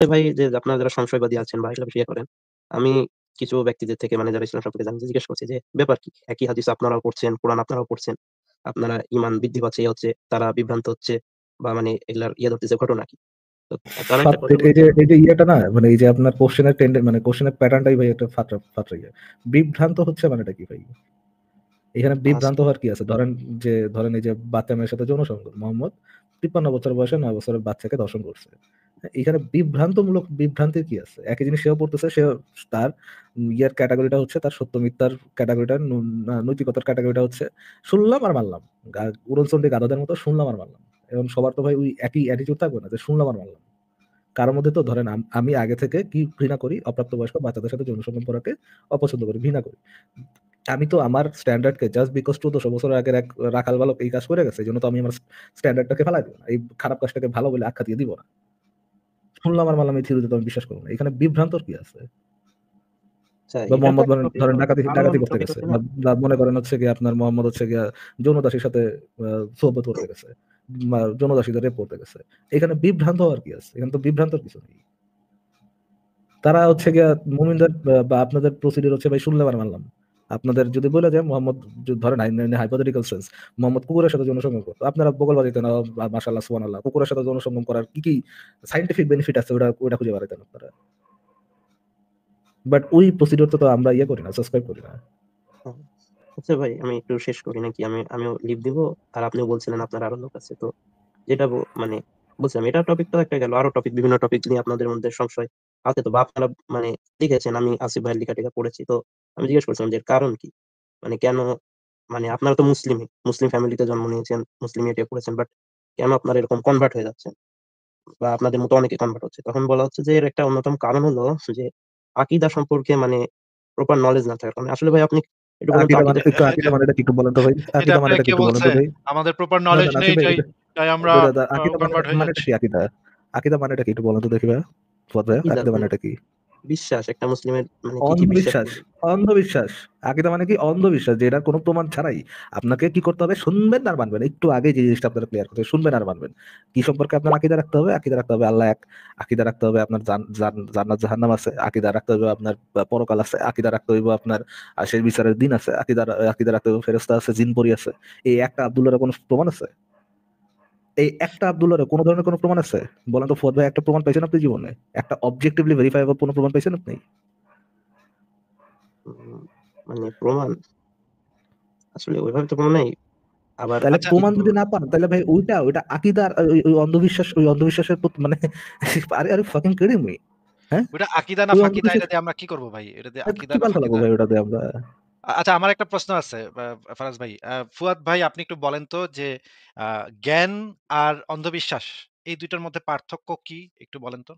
ভাই যে আপনারা যারা সংশয়বাদী আছেন বা এসব করেন, আমি কিছু ব্যক্তিদের থেকে মানে যারা ইসলাম সম্পর্কে জানেন জিজ্ঞেস করছি যে, "ব্যাপার কি? একই হাদিস আপনারাও পড়ছেন, কোরআন আপনারাও পড়ছেন। আপনারা ঈমান বৃদ্ধি পাচ্ছে, ইয়ে হচ্ছে, তারা বিভ্রান্ত হচ্ছে বা মানে এগুলার ইয়ে ধরতেছে ঘটনা কি?" তো তারা একটা কথা এই বলছে যে ইয়েটা না মানে এই যে আপনার কোশ্চেনের মানে কোশ্চেনের প্যাটার্নটাই ভাই একটা ফাত্রা ইয়ে। বিভ্রান্ত হচ্ছে মানেটা কি ভাই? এখানে বিভ্রান্ত হওয়ার কি আছে? ধরেন এই যে বাচ্চা মেয়ের সাথে যৌন সংযোগ। মোহাম্মদ ৫৩ বছর বয়সে ৯ বছরের বাচ্চাকে ধর্ষণ করছে। এখানে বিভ্রান্তির কি আছে? একই জিনিস সেও পড়তেছে, সেও তার ইয়ের ক্যাটেগরিটা হচ্ছে তার সত্য মিথ্যার ক্যাটেগরিটা নৈতিকতার ক্যাটেগরিটা হচ্ছে শুনলাম আর মানলাম। উড়নচণ্ডী গাধাদের মতো শুনলাম আর মানলাম। এবং সবার তো ভাই ওই একই অ্যাটিটিউড থাকবে না যে শুনলাম আর মানলাম। কারোর মধ্যে তো ধরেন আমি আগে থেকে কি ঘৃণা করি অপ্রাপ্তবয়স্ক বাচ্চাদের সাথে যৌন সম্পর্ক করাকে অপছন্দ করি, ঘৃণা করি। আমি তো আমার স্ট্যান্ডার্ডকে জাস্ট বিকজ ১৪০০ বছর আগের এক রাখাল বালক এই কাজ করে গেছে এজন্য তো আমি আমার স্ট্যান্ডার্ডটাকে ফেলাই দিব না। এই খারাপ কাজটাকে ভালো বলে আখ্যা দিয়ে দিব না। শুনলাম আর মানলাম এই থিওরিতে তো আমি বিশ্বাস করব না। এখানে বিভ্রান্তর কি আছে? আচ্ছা, বা এটা তো মোহাম্মদ একটা টপিক। ধরেন তো আরো ডাকাতি অনেক করতে টপিক গেছে। আছে না? বা মনে করেন হচ্ছে গিয়ে আপনার মোহাম্মদ হচ্ছে গিয়া যৌন দাসীর সাথে সোহবত করতে গেছে। বা যৌন দাসীদের রেপ করতে গেছে। এখানে বিভ্রান্ত হওয়ার কি আছে? এখানে তো বিভ্রান্তর কিছু নেই। তারা হচ্ছে গিয়া মুমিনদের বা আপনাদের প্রসিডিউর হচ্ছে ভাই শুনলাম আর মানলাম। আপনাদের যদি বলে যে মোহাম্মদ ধরেন হাইপোথেটিক্যাল সেন্স মোহাম্মদ কুকুরের সাথে যৌনসঙ্গম করতো। আপনারা বগল বাজাইতেন মাশাআল্লাহ সুবহানাল্লাহ। কুকুরের সাথে যৌনসঙ্গম করার কি সায়েন্টিফিক বেনিফিট আছে ওটা খুঁজে বেড়াইতেন আপনারা। বাট ওই প্রসিডিউর তো আমরা ইয়ে করি না, সাবস্ক্রাইব করি না। হুম। আচ্ছা ভাই, আমি একটু শেষ করি নাকি? আমিও লিভ দিব। আর আপনিও বলছিলেন আপনার আরো লোক আছে। তো যেটা মানে বলছিলাম, এটা টপিক তো একটা গেল। আরো টপিক, বিভিন্ন টপিক নিয়ে আপনাদের মধ্যে সংশয় আছে তো বা আপনারা মানে লিখেছেন, আমি আসিফ ভাইয়ের লেখা-টেখা পড়েছি। তো আমি জিজ্ঞেস করছিলাম যে এর কারণ কি? মানে কেন, মানে আপনারা তো মুসলিম ফ্যামিলিতে জন্ম নিয়েছেন, মুসলিম ইয়েতে পড়েছেন। বাট কেন আপনারা এরকম কনভার্ট হয়ে যাচ্ছেন? বা আপনাদের মতো অনেকে কনভার্ট হচ্ছে। তখন বলা হচ্ছে যে এর একটা অন্যতম কারণ হলো যে আকীদা সম্পর্কে মানে প্রপার নলেজ না থাকার কারণে। আসলে ভাই আপনি একটু বলুন তো আকীদা। এটা আকীদা মানেটা কি একটু বলেন তো ভাই? এটা আকীদা আপনাকে মানেটা কি কে একটু বলেন বলছে? তো ভাই? আমাদের প্রপার না, নলেজ না, নেই, নাসিব ভাই তাই আমরা আকীদা কনভার্ট হয়ে মানেটা যাচ্ছি। কি আকীদা? আকীদা মানেটা কি একটু বলেন তো দেখি ভাইয়া? ফুয়াদ ভাইয়া, আকীদা আকীদা মানে মানেটা কি? বিশ্বাস, একটা মুসলিমের মানে কি বিশ্বাস অন্ধবিশ্বাস, করবে। অন্ধবিশ্বাস। আকীদা মানে কি অন্ধবিশ্বাস যে এটার কোনো প্রমাণ ছাড়াই আপনাকে কি করতে হবে? শুনবেন আর মানবেন। একটু আগে যে জিনিসটা আপনারা ক্লিয়ার করতে শুনবেন আর মানবেন। কি সম্পর্কে আপনার আকীদা রাখতে হবে? আকীদা রাখতে হবে আল্লাহ এক। আকীদা রাখতে হবে আপনার জান্নাত জাহান্নাম আছে। আকীদা রাখতে হবে আপনার পরকাল আছে। আকীদা রাখতে হইব আপনার শেষ বিচারের দিন আছে। আকীদা রাখতে হবে ফেরেশতা আছে, জিন পরি আছে। এই একটা আব্দুল্লাহর কোনো প্রমাণ আছে? এই একটা আব্দুল্লাহর কোন ধরনের কোনো প্রমাণ আছে? বলেন তো ফুয়াদ ভাই একটা প্রমাণ পাইছেন আপনি জীবনে? একটা অবজেক্টিভলি ভেরিফাইবল কোনো প্রমাণ পাইছেন আপনি? উম মানে প্রমাণ আসলে ওইভাবে তো প্রমাণ নাই। আবার তাহলে আচ্ছা, কি প্রমাণ যদি বলবো? না পান তাহলে ভাই ওইটা আকীদার ওই অন্ধবিশ্বাসের প্রতি মানে আরে ফাকিং কিডিং মি? হ্যাঁ? ওটা আকীদা না ওই ফাকিদা অন্ধবিশ্বাস এটা দিয়ে আমরা কি করব ভাই? এটা দিয়ে আকীদা কি না পাল্টা লাগবো ফাকিদা? ভাই ওটাতে আমরা? আচ্ছা, আমার একটা প্রশ্ন আছে ফারাজ ভাই। ফুয়াদ ভাই, আপনি একটু বলেন তো যে আ জ্ঞান আর অন্ধবিশ্বাস এই ২ টার মধ্যে পার্থক্য কি? একটু বলেন তো?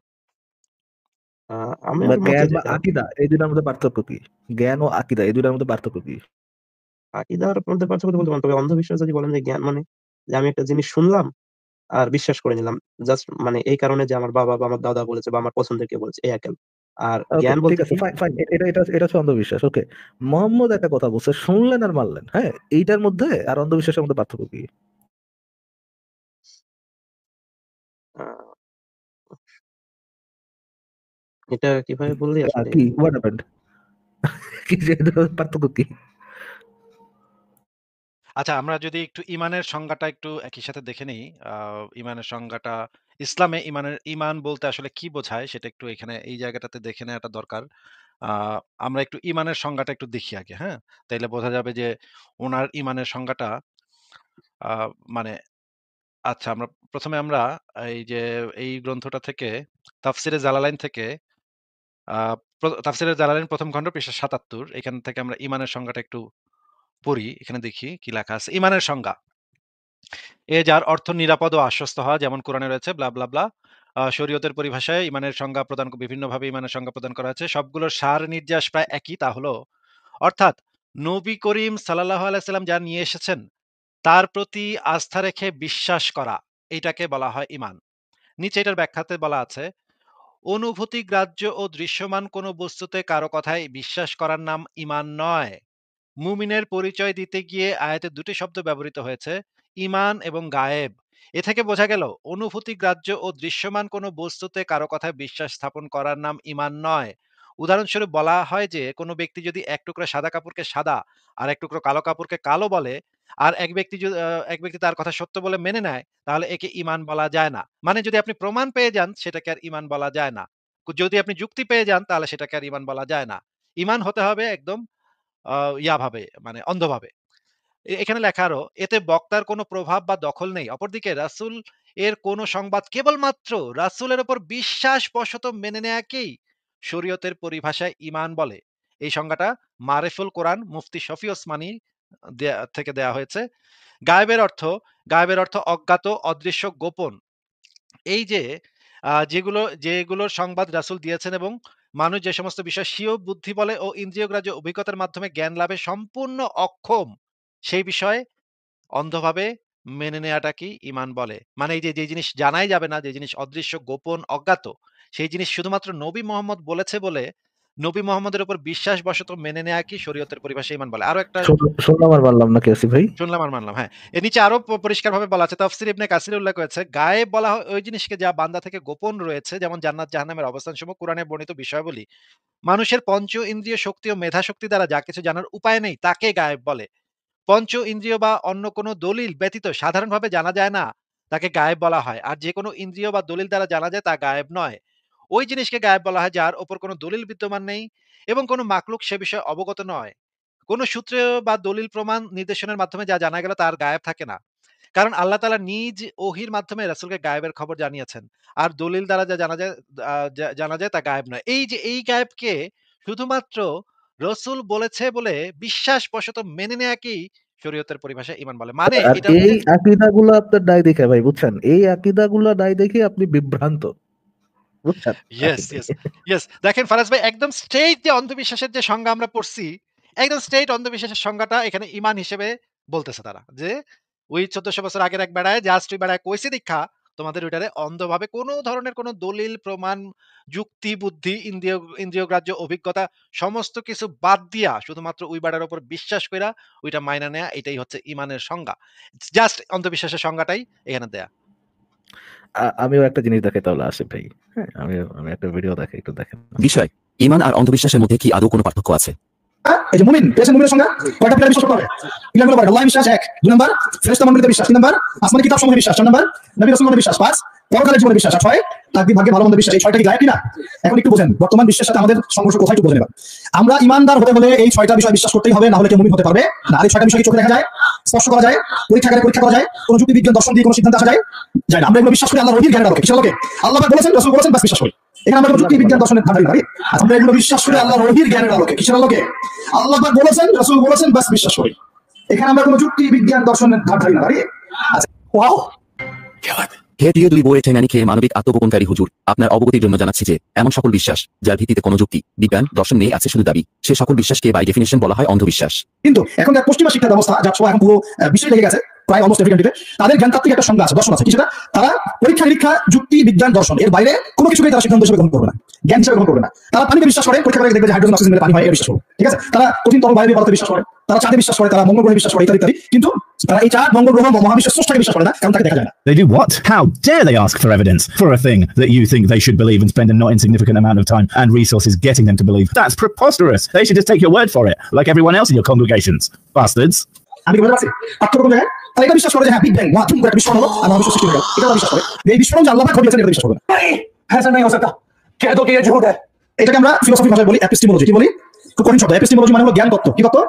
আ বা আমার মতে জ্ঞান বা যেটা, আকীদা এই ২ টার মধ্যে পার্থক্য কি? জ্ঞান ও আকীদা এই ২ টার মধ্যে পার্থক্য কি? আকীদার মধ্যে পার্থক্য বলতে পারেন। তবে অন্ধবিশ্বাস যদি বলেন যে জ্ঞান মানে যে আমি একটা জিনিস শুনলাম আর বিশ্বাস করে নিলাম। জাস্ট মানে এই কারণে যে আমার বাবা বা আমার দাদা বলেছে বা আমার পছন্দের কেউ বলেছে এই একাল। আর ওকে জ্ঞান ঠিক বলতে আছে কি? ফাইন এটা হচ্ছে অন্ধবিশ্বাস। ওকে। মোহাম্মদ একটা কথা বলছে শুনলেন আর মানলেন। হ্যাঁ? এইটার মধ্যে আর অন্ধবিশ্বাসের মধ্যে পার্থক্য কি? আ এটা কিভাবে বললে আসলে কি হোয়াট হ্যাপেন্ড? কি যে পার্থক্য কি? আচ্ছা, আমরা যদি একটু ঈমানের সংজ্ঞাটা একটু একই সাথে দেখে নেই। আ ঈমানের সংজ্ঞাটা, ইসলামে ঈমান বলতে আসলে কি বোঝায় সেটা একটু এখানে এই জায়গাটাতে দেখে নেওয়াটা দরকার। আ আমরা একটু ঈমানের সংজ্ঞাটা একটু দেখি আগে, হ্যাঁ? তাইলে বোঝা যাবে যে উনার ঈমানের সংজ্ঞাটা আ মানে আচ্ছা, আমরা ১ম এ আমরা এই যে এই গ্রন্থটা থেকে তাফসিরে জালালাইন থেকে আ তাফসিরে জালালাইন ১ম খন্ড পৃষ্ঠা ৭৭, এখান থেকে আমরা ঈমানের সংজ্ঞাটা একটু পড়ি। এখানে দেখি কি লেখা আছে। ঈমানের সংজ্ঞা: যার অর্থ নিরাপদ ও আশ্বস্ত হওয়া, যেমন কোরআনে রয়েছে ব্লা, ব্লা, ব্লা। শরীয়তের পরিভাষায় ঈমানের সংজ্ঞা বিভিন্নভাবে ঈমানের সংজ্ঞা প্রদান করা হয়েছে। সবগুলোর সার নির্যাস প্রায় একই। তা হলো, অর্থাৎ নবী করিম সাল্লাল্লাহু আলাইহি সাল্লাম যা নিয়ে এসেছেন তার প্রতি আস্থা রেখে বিশ্বাস করা, এইটাকে বলা হয় ঈমান। নিচে এটার ব্যাখ্যাতে বলা আছে, অনুভূতি গ্রাহ্য ও দৃশ্যমান কোনো বস্তুতে কারো কথায় বিশ্বাস করার নাম ঈমান নয়। মুমিনের পরিচয় দিতে গিয়ে আয়াতে দুটি শব্দ ব্যবহৃত হয়েছে, ঈমান এবং গায়েব। এ থেকে বোঝা গেল অনুভূতি গ্রাহ্য ও দৃশ্যমান কোনো বস্তুতে কারো কথায় বিশ্বাস স্থাপন করার নাম ঈমান নয়। উদাহরণস্বরূপ বলা হয় যে কোনো ব্যক্তি যদি এক টুকরো সাদা কাপড়কে সাদা আর এক টুকরো কালো কাপড়কে কালো বলে, আর এক ব্যক্তি তার কথা সত্য বলে মেনে নেয়, তাহলে একে ঈমান বলা যায় না। মানে যদি আপনি প্রমাণ পেয়ে যান সেটাকে আর ঈমান বলা যায় না। যদি আপনি যুক্তি পেয়ে যান তাহলে সেটাকে আর ঈমান বলা যায় না। ঈমান হতে হবে একদম আ ভাবে, মানে অন্ধভাবে। এখানে লেখা আরো, এতে বক্তার কোনো প্রভাব বা দখল নেই। অপরদিকে রাসূল এর কোনো সংবাদ কেবলমাত্র রাসূলের উপর বিশ্বাসবশত মেনে নেয়াকেই শরীয়তের পরিভাষায় ঈমান বলে। এই সংজ্ঞাটা মারিফুল কোরআন মুফতি শফি ওসমানী থেকে দেয়া হয়েছে। গায়েবের অর্থ, গায়েবের অর্থ অজ্ঞাত, অদৃশ্য, গোপন। এই যে যেগুলোর সংবাদ রাসূল দিয়েছেন এবং মানুষ যে সমস্ত বিষয় স্বীয় বুদ্ধি বলে ও ইন্দ্রিয়গ্রাহ্য অভিজ্ঞতার মাধ্যমে জ্ঞান লাভে সম্পূর্ণ অক্ষম, সেই বিষয়ে অন্ধভাবে মেনে নেয়াটাকেই ঈমান বলে। মানে এই যে জিনিস জানাই যাবে না, যে জিনিস অদৃশ্য, গোপন, অজ্ঞাত, সেই জিনিস শুধুমাত্র নবী মোহাম্মদ বলেছে বলে নবী মোহাম্মদের উপর বিশ্বাসবশত মেনে নেয়া কি শরীয়তের পরিভাষায় ঈমান বলে। আরো একটা শুনলাম আর মানলাম না, আসিফ ভাই। শুনলাম আর মানলাম। হ্যাঁ। এর নিচে আরো পরিষ্কারভাবে বলা আছে। তাফসীর ইবনে কাসির উল্লেখ করেছে, গায়েব বলা হয় ওই জিনিসকে যা বান্দা থেকে গোপন রয়েছে, যেমন জান্নাত জাহান্নামের অবস্থানসমূহ, কুরআনে বর্ণিত বিষয়াবলী। মানুষের পঞ্চ ইন্দ্রিয় শক্তি ও মেধা শক্তি দ্বারা যা কিছু জানার উপায় নেই তাকে গায়েব বলে। পঞ্চ ইন্দ্রিয় বা অন্য কোনো দলিল ব্যতীত সাধারণভাবে জানা যায় না, তাকে গায়েব বলা হয়। আর যে কোনো ইন্দ্রিয় বা দলিল দ্বারা জানা যায় তা গায়েব নয়। ওই জিনিসকে গায়েব বলা হয় যার উপর কোনো দলিল বিদ্যমান নেই এবং কোনো মাখলুক সে বিষয়ে অবগত নয়। কোনো সূত্র বা দলিল প্রমাণ নির্দেশনের মাধ্যমে যা জানা গেল তার গায়েব থাকে না। কারণ আল্লাহ তাআলা নিজ ওহীর মাধ্যমে রাসূলকে গায়েবের খবর জানিয়েছেন। আর দলিল দ্বারা যা জানা যায় তা গায়েব নয়। এই যে এই গায়েবকে শুধুমাত্র রসূল বলেছে বলে বিশ্বাসবশত মেনে নেয়াকেই শরীয়তের পরিভাষায় ঈমান বলে। মানে আর এটা এই হচ্ছে আকীদাগুলো আপনার নাই দেখে ভাই, বুঝছেন? এই আকীদাগুলো নাই দেখে আপনি বিভ্রান্ত, বুঝছেন ইয়েস, আসিফ ভাই? Yes, yes. দেখেন ফারাজ ভাই, একদম স্ট্রেইট যে অন্ধবিশ্বাসের যে সংজ্ঞা আমরা পড়ছি, একদম স্ট্রেইট অন্ধবিশ্বাসের সংজ্ঞাটা এখানে ঈমান হিসেবে বলতেছে তারা। যে ওই ১৪০০ বছর আগের এক বেড়ায় জাস্ট ওই বেড়ায় কইছে দেইখা তোমাদের ওইটারে অন্ধভাবে কোনো ধরনের কোনো দলিল, প্রমাণ, যুক্তি, বুদ্ধি, ইন্দ্রিয়গ্রাহ্য অভিজ্ঞতা সমস্ত কিছু বাদ দিয়া শুধুমাত্র ওই বেড়ার উপর বিশ্বাস কইরা ওইটা মাইনা নেয়া, এটাই হচ্ছে ঈমানের সংজ্ঞা। জাস্ট অন্ধবিশ্বাসের সংজ্ঞাটাই এখানে দেয়া। আমিও একটা জিনিস দেখাই তাহলে আসিফ ভাই। হ্যাঁ, আমি একটা ভিডিও দেখাই, একটু দেখেন। বিষয়, ঈমান আর অন্ধবিশ্বাসের মধ্যে কি আদৌ কোনো পার্থক্য আছে? এই যে মুমিন পেয়েছেন, মুমিনের সংজ্ঞা কয়টা পিলার বিশ্বাস করতে হবে? পিলারগুলো কয়টা? আল্লাহ বিশ্বাস এক, 2 নাম্বার ফেরেশতা মণ্ডলীতে বিশ্বাস, 3 নাম্বার আসমানি কিতাব সমূহে বিশ্বাস, 4 নাম্বার নবী রাসূলগণের বিশ্বাস, 5 পরকালের জীবনে বিশ্বাস, আর 6 তাকদীর ভাগ্যে ভালো মন্দ বিশ্বাস। এই 6টা কি গায়েব কিনা? এখন একটু বোঝেন বর্তমান বিশ্বের সাথে আমাদের সংঘর্ষ কোথায়, একটু বোঝেন এবার। আমরা ঈমানদার হতে হলে এই 6টা বিষয় বিশ্বাস করতেই হবে, না হলে কেউ মুমিন হতে পারবে না। আর এই 6টা বিষয় কি চোখে দেখা যায়, স্পর্শ করা যায়, পরীক্ষাগারে পরীক্ষা করা যায়, কোন যুক্তি বিজ্ঞান দর্শন দিয়ে কোন সিদ্ধান্তে আসা যায় না। আমরা এগুলো বিশ্বাস করি আল্লাহর ওহীর জ্ঞানের আলোকে। কিসের আলোকে? আল্লাহ পাক বলেছেন, রাসূল বলেছেন, বাস বিশ্বাস করি। এখানে আমরা কোনো যুক্তি বিজ্ঞান দর্শনের ধাঁধাই না। আচ্ছা, আমরা এগুলো বিশ্বাস করি আল্লাহর ওহীর জ্ঞানের আলোকে। কিসের আলোকে? আল্লাহ পাক বলেছেন, রাসূল বলেছেন, বাস বিশ্বাস করি। এখানে আমরা কোনো যুক্তি বিজ্ঞান দর্শনের ধাঁধাই না। আচ্ছা, ওয়াও। হে প্রিয় দুই বইয়ের ঠেঙানি খেয়ে মানবিক আত্মগোপনকারী হুজুর, আপনার অবগতির জন্য জানাচ্ছি যে এমন সকল বিশ্বাস যার ভিত্তিতে কোনো যুক্তি, বিজ্ঞান, দর্শন নেই, আছে শুধু দাবি, সে সকল বিশ্বাসকে বাই ডেফিনিশন বলা হয় অন্ধবিশ্বাস। কিন্তু এখনকার পশ্চিমা শিক্ষা ব্যবস্থা, যার ছোঁয়া এখন পুরো বিশ্বে লেগে গেছে, প্রায় অলমোস্ট এভরি কান্ট্রিতে, তাদের জ্ঞানতাত্ত্বিক একটা সংজ্ঞা আছে, দর্শন আছে। কি সেটা? তারা পরীক্ষা নিরীক্ষা, যুক্তি বিজ্ঞান দর্শন এর বাইরে কোনো কিছুকেই তারা সিদ্ধান্ত হিসেবে গ্রহণ করবে না, জ্ঞান হিসেবে গ্রহণ করবে না। তারা পানিতে বিশ্বাস করে, পরীক্ষা করে দেখবে যে হাইড্রোজেন অক্সিজেন মিলে পানি হয়, এটা বিশ্বাস করবে। ঠিক আছে? তারা কঠিন তরল বায়বীয় পদার্থে বিশ্বাস করে, তারা চাঁদে বিশ্বাস করে, তারা মঙ্গল গ্রহে বিশ্বাস করে, ইত্যাদি ইত্যাদি। কিন্তু তারা এই চাঁদ, মঙ্গল গ্রহ বা মহাবিশ্বের স্রষ্টাকে বিশ্বাস করে না, কারণ তাকে দেখা যায় না। They do what? How dare they ask for evidence for a thing that you think they should believe and spend a not insignificant amount of time and resources getting them to believe? That's preposterous. They should just take your word for it, like everyone else in your congregations. Bastards. আমি কি বলতে পারছি পার্থক্য কোন জায়গায়? তারা এটা বিশ্বাস করে যে হ্যাঁ, বিগ ব্যাং, ধুম করে একটা বিস্ফোরণ হলো আর মহাবিশ্ব সৃষ্টি হয়ে গেল, এটা তারা বিশ্বাস করে। এই বিস্ফোরণ যে আল্লাহ পাক ঘটিয়েছেন এটা বিশ্বাস করে না। হ্যাঁ স্যার, নাই हो सकता, कह दो कि ये झूठ है। এটাকে আমরা ফিলোসফি ভাষায় বলি এপিস্টিমোলজি। কি বলি? খুব কঠিন শব্দ। এপিস্টিমোলজি মানে হলো জ্ঞান তত্ত্ব। কি তত্ত্ব?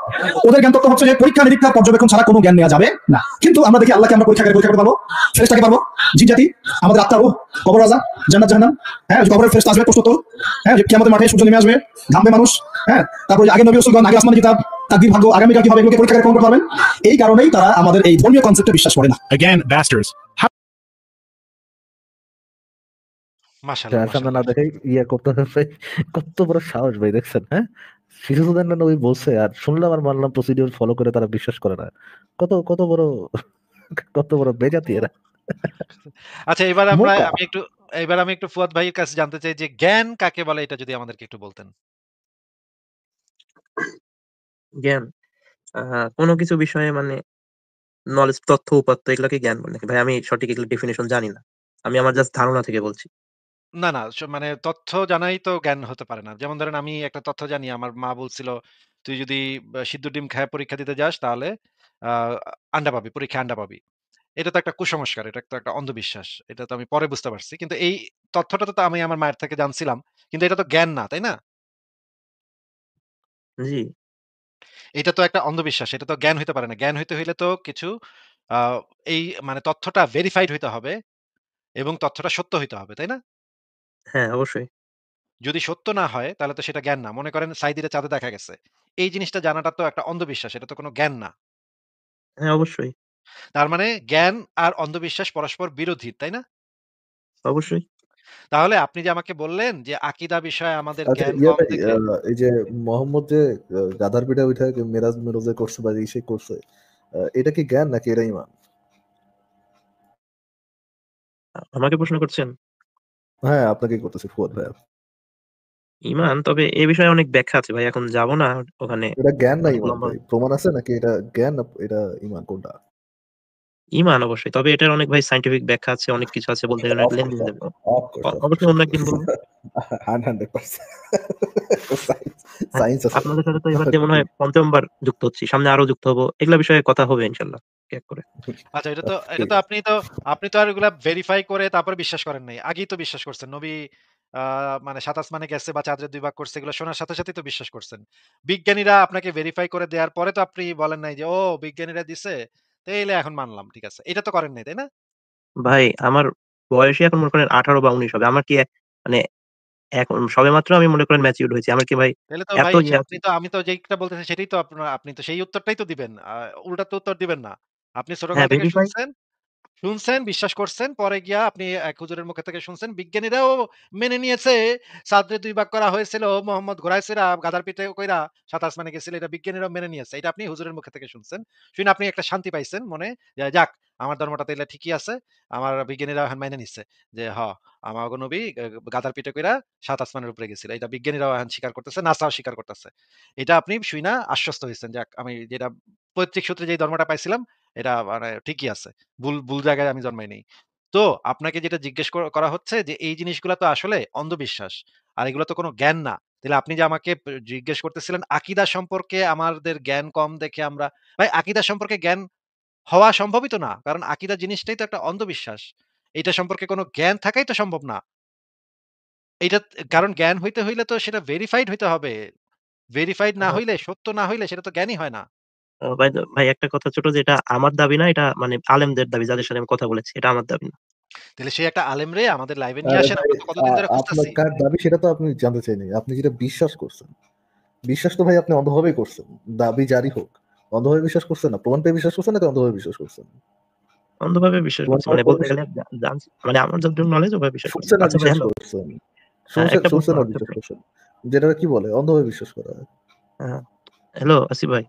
ওদের জ্ঞান তত্ত্ব হচ্ছে যে পরীক্ষা নিরীক্ষা পর্যবেক্ষণ ছাড়া কোনো জ্ঞান নেওয়া যাবে না। কিন্তু আমরা দেখি আল্লাহকে আমরা পরীক্ষা করতে পারবো, ফেরেশতাকে পারবো, জিন জাতি, আমাদের আত্মা, রূহ, কবর রাজা, জান্নাত জাহান্নাম, হ্যাঁ, কবরের ফেরেশতা আসবে, প্রশ্নোত্তর, হ্যাঁ, কিয়ামতের মাঠে সূর্য নেমে আসবে, ঘামবে মানুষ, হ্যাঁ, তারপরে আগে নবী রাসূলগণ, আগে আসমানি কিতাব, তাকদীর ভাগ্য, আগামীকাল কি হবে, এগুলোকে পরীক্ষা করে প্রমাণ করতে পারবেন। এই কারণেই তারা আমাদের এই ধর্মীয় কনসেপ্টে বিশ্বাস করে না। Again, bastards. মাশাআল্লাহ, যার সামনে না মাশাআল্লাহ। দেখে ইয়ে করতে হবে। কত বড় সাহস ভাই, দেখছেন? হ্যাঁ, শিশুদের না নবী বলছে, আর শুনলাম আর মানলাম, প্রসিডিউর ফলো করে তারা বিশ্বাস করে না। কত কত বড়, কত বড় বেজাতি এরা, আচ্ছা, মোকা। এবার আমি একটু ফুয়াদ ভাইয়ের কাছে জানতে চাই যে জ্ঞান কাকে বলে, এটা যদি আমাদেরকে একটু বলতেন। জ্ঞান কোনো কিছু বিষয়ে মানে নলেজ, তথ্য, উপাত্ত এগুলাকে জ্ঞান বলে নাকি? ভাই আমি সঠিক এগুলো ডেফিনিশন জানি না। আমি আমার জাস্ট ধারণা থেকে বলছি। না, না মানে তথ্য জানাই তো জ্ঞান হতে পারে না। যেমন ধরেন আমি একটা তথ্য জানি আমার মা বলছিল, "তুই যদি সিদ্ধ ডিম খায়া পরীক্ষা দিতে যাস তাহলে আ আন্ডা পাবি, পরীক্ষায় আন্ডা পাবি।" এটা তো একটা কুসংস্কার, এটা তো একটা অন্ধবিশ্বাস। এটা তো আমি পরে বুঝতে পারছি। কিন্তু এই তথ্যটা তো আমি আমার মায়ের থেকে জানছিলাম। কিন্তু এটা তো জ্ঞান না, তাই না? জি। এটা তো একটা অন্ধবিশ্বাস। এটা তো জ্ঞান হইতে পারে না। জ্ঞান হইতে হইলে তো কিছু আ এই মানে তথ্যটা ভেরিফাইড হইতে হবে এবং তথ্যটা সত্য হইতে হবে, তাই না? হ্যাঁ, অবশ্যই, যদি সত্য না হয় তাহলে তো সেটা জ্ঞান না। মনে করেন সাইদিরে চাঁদে দেখা গেছে। এই জিনিসটা জানাটা তো একটা অন্ধবিশ্বাস। এটা তো কোনো জ্ঞান না। হ্যাঁ, অবশ্যই, তার মানে জ্ঞান আর অন্ধবিশ্বাস পরস্পর বিরোধী, তাই না? অবশ্যই। তাহলে আপনি যে আমাকে বললেন যে আকীদা বিষয়ে আমাদের আচ্ছা জ্ঞান ইয়া কম ভাই, দেখে এই যে মোহাম্মদ যে গাধার পিঠে উঠে মেরাজ মেরোজে করছে বা ইসে করছে, এটা কি জ্ঞান নাকি এটা ইমান? আমাকে প্রশ্ন করছেন? হ্যাঁ, আপনাকেই করতেছি ফুয়াদ ভাইয়া। ইমান, তবে এ বিষয়ে অনেক ব্যাখ্যা আছে ভাই। এখন যাব না ওখানে, এটা জ্ঞান না অনেক ইমান লম্বা। ভাই? প্রমাণ আছে নাকি এটা জ্ঞান না এটা ইমান কোনটা? ইমান অবশ্যই। তবে এটার অনেক ভাই সায়েন্টিফিক ব্যাখ্যা আছে, অনেক কিছু আছে, বলতে গেলে অনেক লেন্দি হয়ে যাবে। অবশ্যই অন্য একদিন বলবো। 100% হ্যাঁ, সায়েন্স আছে। আপনাদের সাথে তো এবার দিয়ে মনে হয় ৫ম বার যুক্ত হচ্ছি। সামনে আরো যুক্ত হবো। এগুলা বিষয়ে কথা হবে ইনশাআল্লাহ, এক করে। আচ্ছা এটা তো ঠিক আছে। আপনি তো আর এগুলা ভেরিফাই করে তারপরে বিশ্বাস করেন নাই। আগেই তো বিশ্বাস করছেন। নবী আ মানে ৭ আসমানে গেছে বা চাঁদের ২ ভাগ করছে এগুলো শোনার সাথে সাথেই তো বিশ্বাস করছেন। বিজ্ঞানীরা আপনাকে ভেরিফাই করে দেওয়ার পরে তো আপনি বলেন নাই যে, "ও বিজ্ঞানীরা দিছে, তাইলে এখন মানলাম।" ঠিক আছে। এটা তো করেন নাই, তাই না? ভাই আমার বয়সই এখন মনে করেন ১৮ বা ১৯ হবে। আমার কি মানে এখন সবেমাত্র আমি মনে করেন ম্যাচিউরড হয়েছি। আমার কি ভাই তাইলে তো এত ভাই ইয়ে আছে? আমি তো যেইটা বলতেছি সেটাই তো আপনি তো সেই উত্তরটাই তো দিবেন। উল্টা তো উত্তর দিবেন না। আপনি ছোটকাল হ্যাঁ, থেকে ভেরিফাই। শুনছেন, বিশ্বাস করছেন। পরে গিয়া আপনি এক হুজুরের মুখে থেকে শুনছেন। বিজ্ঞানীরাও মেনে নিয়েছে চাঁদরে ২ ভাগ করা হয়েছিল। মোহাম্মদ ঘোড়ায় চইড়া গাধার পিঠে কইরা ৭ আসমানে গেছিল। এটা বিজ্ঞানীরাও মেনে নিয়েছে। এটা আপনি হুজুরের মুখে থেকে শুনছেন। শুনে আপনি একটা শান্তি পাইছেন মনে যে যাক আমার ধর্মটা তাইলে ঠিকই আছে। আমার বিজ্ঞানীরা এখন মাইনে নিচ্ছে। যে আমাগো নবী গাধার পিঠে কইরা ৭ আসমানের উপরে গেছিল। এটা বিজ্ঞানীরাও এখন স্বীকার করতেছে, নাসাও স্বীকার করতেছে। এটা আপনি শুইনা আশ্বস্ত হইছেন। যাক আমি যেটা পৈতৃক সূত্রে যেই ধর্মটা পাইছিলাম এটা মানে ঠিকই আছে। ভুল জায়গায় আমি জন্মাই নাই। তো আপনাকে যেটা জিজ্ঞেস করা হচ্ছে যে এই জিনিসগুলা তো আসলে অন্ধবিশ্বাস। আর এগুলো তো কোনো জ্ঞান না। তাহলে আপনি যে আমাকে জিজ্ঞেস করতেছিলেন আকীদা সম্পর্কে আমাদের জ্ঞান কম দেখে আমরা ভাই আকীদা সম্পর্কে জ্ঞান হওয়া সম্ভবই তো না। কারণ আকীদা জিনিসটাই তো একটা অন্ধবিশ্বাস। এটা সম্পর্কে কোনো জ্ঞান থাকাই তো সম্ভব না। এইটা কারণ জ্ঞান হইতে হইলে তো সেটা ভেরিফাইড হইতে হবে। ভেরিফাইড না হইলে, সত্য না হইলে সেটা তো জ্ঞানই হয় না। ভাই ভাই একটা কথা ছোট, যে এটা আমার দাবি না, এটা মানে আলেমদের দাবি, যাদের সাথে আমি কথা বলেছি। এটা আমার দাবি না। তাহলে সে একটা আলেমরে আমাদের লাইভে নিয়ে আরে আসেন। ভাই, আমরা তো কতদিন ধরে আপনার খুঁজতেছি। কার দাবি সেটা তো আপনি জানতে চাইনি। আপনি যেটা বিশ্বাস করছেন, বিশ্বাস তো ভাই আপনি অন্ধভাবেই করছেন। দাবি জারি হোক, অন্ধভাবে বিশ্বাস করছেন না, প্রমাণ পেয়ে বিশ্বাস করছেন নাকি অন্ধভাবে বিশ্বাস করছেন? অন্ধভাবে বিশ্বাস প্রমাণ করছি। পাওয়ার মানে পর বলতে গেলে জানছি, মানে আমার যতটুকু নলেজ ওভাবে বিশ্বাস করছি। শুনছেন আর আচ্ছা ভাই বিশ্বাস হ্যালো। করছেন, শুনছেন একটা প্রশ্ন শুনছেন আর আচ্ছা বিশ্বাস ভাই। করছেন, যেটা কি বলে অন্ধভাবে বিশ্বাস করা। হ্যাঁ, হ্যালো আসিফ ভাই।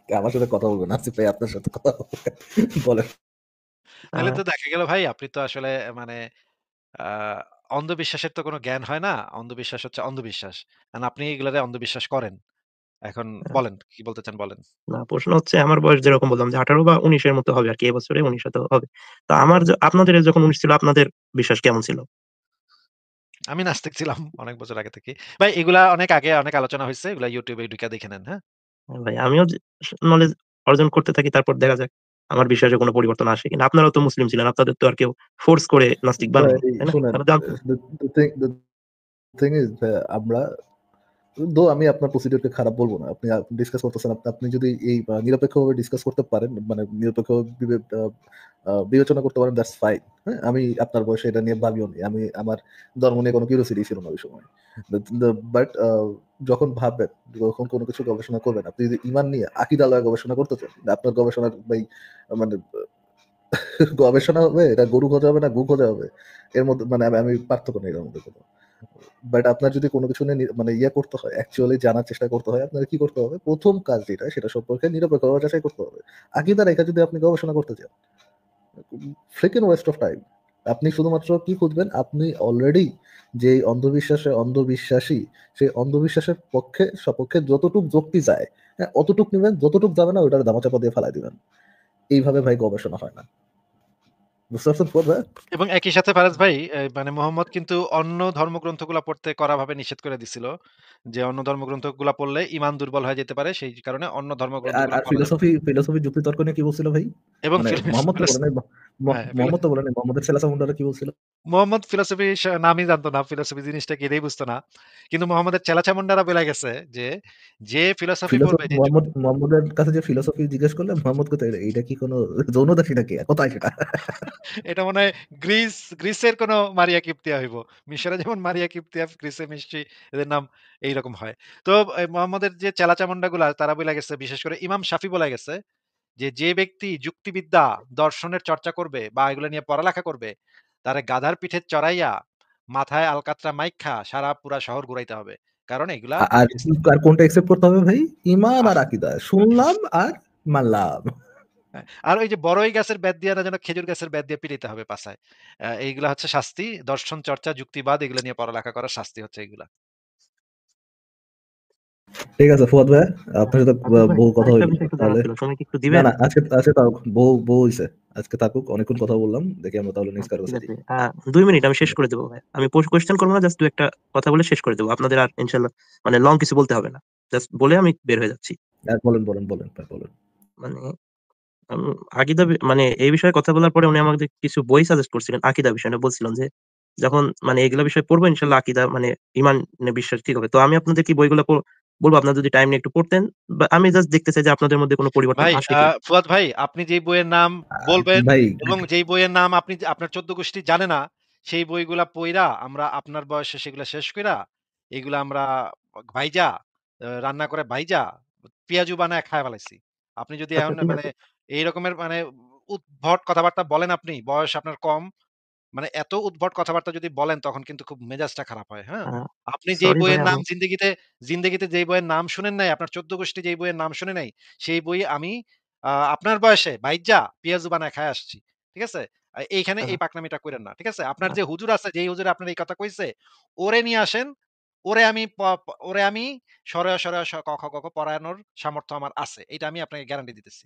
আমার সাথে কথা বলবেন আসিফ ভাই, আপনার সাথে কথা বলবেন, বলেন। তাইলে তো দেখা গেল ভাই আপনি তো আসলে মানে আ অন্ধবিশ্বাসের তো কোনো জ্ঞান হয় না। অন্ধবিশ্বাস হচ্ছে অন্ধবিশ্বাস। আপনি এগুলারে অন্ধবিশ্বাস করেন। এখন আ বলেন, কি বলতে চান বলেন? না, প্রশ্ন হচ্ছে আমার বয়স যেরকম বললাম যে ১৮ বা ১৯ এর মতো হবে আরকি। এবছরে ১৯ হয়তো হবে। তো আমার আপনাদের যখন ১৯ ছিল, আপনাদের বিশ্বাস কেমন ছিল? আমি নাস্তিক ছিলাম অনেক বছর আগে থেকেই। ভাই এগুলা অনেক আগে অনেক আলোচনা হইছে। এগুলা YouTube এ ঢুইকা দেখে নেন, হ্যাঁ? হ্যাঁ ভাই, আমিও যে নলেজ অর্জন করতে থাকি, তারপর দেখা যাক আমার বিশ্বাসে কোনো পরিবর্তন আসে কিনা। আপনারাও তো মুসলিম ছিলেন। আপনাদের তো আর কেউ ফোর্স করে নাস্তিক ভাই বানায়নি, তাই না? শুনেন, তারা জানতো। the thing is আমরা আমি আপনার প্রসিডিউরকে খারাপ বলব না। আপনি ডিসকাস করতেছেন। আপনি যদি এই নিরপেক্ষভাবে ডিসকাস করতে পারেন, মানে নিরপেক্ষ বিবেচনা করতে পারেন, দ্যাটস ফাইন। হ্যাঁ? আমি আপনার বয়সে এটা নিয়ে ভাবিও নি। আমার ধর্ম নিয়ে কোনো কিউরিওসিটি ছিল না ওই সময়। বাট যখন ভাববেন, যখন কোনো কিছু গবেষণা করবেন, আপনি যদি ঈমান নিয়ে আকীদা লয়ে গবেষণা করতে চান, আপনার গবেষণার ভাই মানে গবেষণা হবে, এটা গরু খোঁজা হবে না গু খোঁজা হবে। এর মধ্যে মানে আমি পার্থক্য নেই এর মধ্যে কোনো। বাট আপনার যদি কোনো কিছু নিয়ে মানে করতে হয়, অ্যাকচুয়ালি জানার চেষ্টা করতে হয়, আপনার কি করতে হবে? ১ম কাজ যেটা, সেটা সম্পর্কে নিরপেক্ষভাবে যাচাই করতে হবে। আকীদা রেখে যদি আপনি গবেষণা করতে চান, ফ্রিকিং ওয়েস্ট অফ টাইম। আপনি শুধুমাত্র কি খুঁজবেন, আপনি অলরেডি যে অন্ধবিশ্বাসী, সেই অন্ধবিশ্বাসের পক্ষে সপক্ষে যতটুক যুক্তি যায়, হ্যাঁ অতটুক নিবেন, যতটুক যাবে না ওইটার দামাচাপা দিয়ে ফেলাই দিবেন। এইভাবে ভাই গবেষণা হয় না, বুঝতে পারছেন ফুয়াদ ভাই? এবং একই সাথে ফারাজ ভাই মানে মোহাম্মদ কিন্তু অন্য ধর্মগ্রন্থগুলা পড়তে কড়াভাবে নিষেধ করে দিছিল। যে অন্য ধর্মগ্রন্থগুলা পড়লে ঈমান দুর্বল হয়ে যেতে পারে। সেই কারণে অন্য আর ধর্মগ্রন্থগুলা আর পড়া যাবে না। ফিলোসফি যুক্তিতর্ক নিয়ে কি বলছিল ভাই? এবং মানে মোহাম্মদ তো বলে নাই, হ্যাঁ, মোহাম্মদ তো বলে নাই, মোহাম্মদের ছেলা চামুন্ডারা কি বলছিল? মোহাম্মদ ফিলোসফি নামই জানতো না। ফিলোসফি জিনিসটা কি এটাই বুঝতো না। কিন্তু মোহাম্মদের চেলাচামুন্ডারা বইলা গেছে যে, যে ফিলোসফি পড়বে যে মোহাম্মদের কাছে যে ফিলোসফি জিজ্ঞেস করলে মোহাম্মদ কোথায়, এইটা কি কোনো যৌনদাসী নাকি, কোথায় সেটা? এটা মনে হয় গ্রিসের কোনো মারিয়া কিপ্তিয়া হইব। মিশরে যেমন মারিয়া কিপ্তিয়া, গ্রিসে নিশ্চয়ই এদের নাম এইরকম হয়। তো মোহাম্মদের যে চেলাচামুন্ডাগুলা তারা বইলা গেছে, বিশেষ করে ইমাম শাফি বলা গেছে যে, যে ব্যক্তি যুক্তিবিদ্যা, দর্শনের চর্চা করবে বা এগুলা নিয়ে পড়ালেখা করবে, তারে গাধার পিঠে চড়াইয়া মাথায় আলকাতরা মাইখ্যা সারা পুরা শহর ঘুরাইতে হবে। কারণ এগুলা আর ইসলাম আর কোনটা একসেপ্ট করতে হবে ভাই? ঈমান আর আস আকীদা শুনলাম আর মানলাম। হ্যাঁ, আর ওই যে বড়ই গাছের বেত দিয়ে না যেন খেজুর গাছের বেত দিয়ে পিটাইতে হবে পাছায়। এইগুলা হচ্ছে শাস্তি। দর্শন চর্চা, যুক্তিবাদ এগুলা নিয়ে পড়ালেখা করার শাস্তি হচ্ছে এগুলা। ঠিক আছে ফুয়াদ ভাই, আপনার সাথে আসিফ ভাই, বহু কথা আরেকটা হইলো বিষয় একটু জানার তাহলে। ছিল। সময় কি একটু না দিবেন? না, আজকে থাকুক, বহু হইছে, আজকে থাকুক, অনেকক্ষণ কথা বললাম, দেখি আমরা তাহলে নেক্সট কারো ঠিক কাছে আছে। যাই। ২ মিনিট আমি শেষ করে দেব ভাই। আমি কোয়েশ্চেন করব না, জাস্ট ২-১ টা কথা বলে শেষ করে দেব। আপনাদের আর ইনশাআল্লাহ মানে লং কিছু বলতে হবে না। জাস্ট বলে আমি বের হয়ে যাচ্ছি। বলেন ভাই, বলেন। মানে আকীদা মানে এই বিষয়ে কথা বলার পরে উনি আমাদের কিছু বই সাজেস্ট করছিলেন আকীদা বিষয় নিয়ে, বলছিলেন যে যখন মানে এগুলা বিষয় পড়বো ইনশাআল্লাহ আকীদা মানে ঈমান বিশ্বাস ঠিক হবে। তো আমি আপনাদের কি বইগুলো বলবো, আপনারা যদি টাইম নিয়ে একটু পড়তেন, বা আমি জাস্ট দেখতে চাই যে আপনাদের মধ্যে কোনো পরিবর্তন ভাই আসে কিনা। ফুয়াদ ভাই, আপনি যেই বইয়ের নাম বলবেন ভাই এবং যেই বইয়ের নাম আপনার ১৪ গোষ্ঠী জানে না, সেই বইগুলা পইড়া আমরা আপনার বয়সে সেগুলা শেষ কইরা, এগুলা আমরা ভাইজা, রান্না করে ভাইজা, পেঁয়াজু বানায় খায়া ফেলাইছি। আপনি যদি আচ্ছা এখন ঠিক মানে আছে। এই রকমের মানে উদ্ভট কথাবার্তা বলেন, আপনি বয়স আপনার কম, মানে এত উদ্ভট কথাবার্তা যদি বলেন তখন কিন্তু খুব মেজাজটা খারাপ হয়, হ্যাঁ? আ আপনি যেই সরি ভাই বইয়ের নাম আমি জিন্দেগিতে যেই বইয়ের নাম শুনেন নাই, আপনার ১৪ গোষ্ঠী যেই বইয়ের নাম শুনে নাই, সেই বই আমি আপনার বয়সে বাইজ্জা পেঁয়াজু বানায় খায়া আসছি। ঠিক আছে? এইখানে আ এই পাকনামিটা কইরেন না। ঠিক আছে? আপনার আ যে হুজুর আছে, যেই হুজুরে আপনার এই কথা কইছে, ওরে নিয়ে আসেন। ওরে আমি প প ওরে আমি ক, খ, গ, ঘ পড়ানোর সামর্থ্য আমার আছে। এইটা আমি আপনাকে গ্যারান্টি দিতেছি।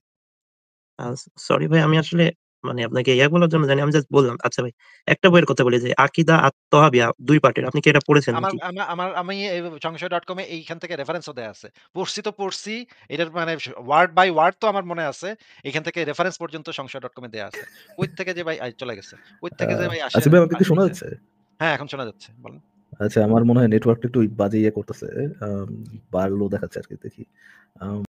আ সরি ভাই, আমি আসলে মানে আপনাকে বলার জন্য জানি, আমি জাস্ট বললাম। আচ্ছা ভাই, একটা বইয়ের কথা বলি যে আকীদা আত-তহাবিয়া ২ পার্টের। আপনি কি এটা পড়েছেন আমার নাকি? আমা আমার আমি এই সংশয়.com এ এইখান থেকে রেফারেন্সও দেয়া আছে। পড়ছি তো পড়ছি। এটার মানে ওয়ার্ড বাই ওয়ার্ড তো আমার মনে আছে। এখান থেকে রেফারেন্স পর্যন্ত সংশয়.com এ দেয়া আছে। কই থেকে যে ভাই চলে গেছে। কই থেকে যে ভাই আসে আসিফ ভাই, আমাকে কি শোনা আইছে। যাচ্ছে? হ্যাঁ, এখন শোনা যাচ্ছে। বলেন। আচ্ছা, আমার মনে হয় নেটওয়ার্কটা একটু বাজে করতেছে, বাড়লো দেখাচ্ছে আর কি, দেখি।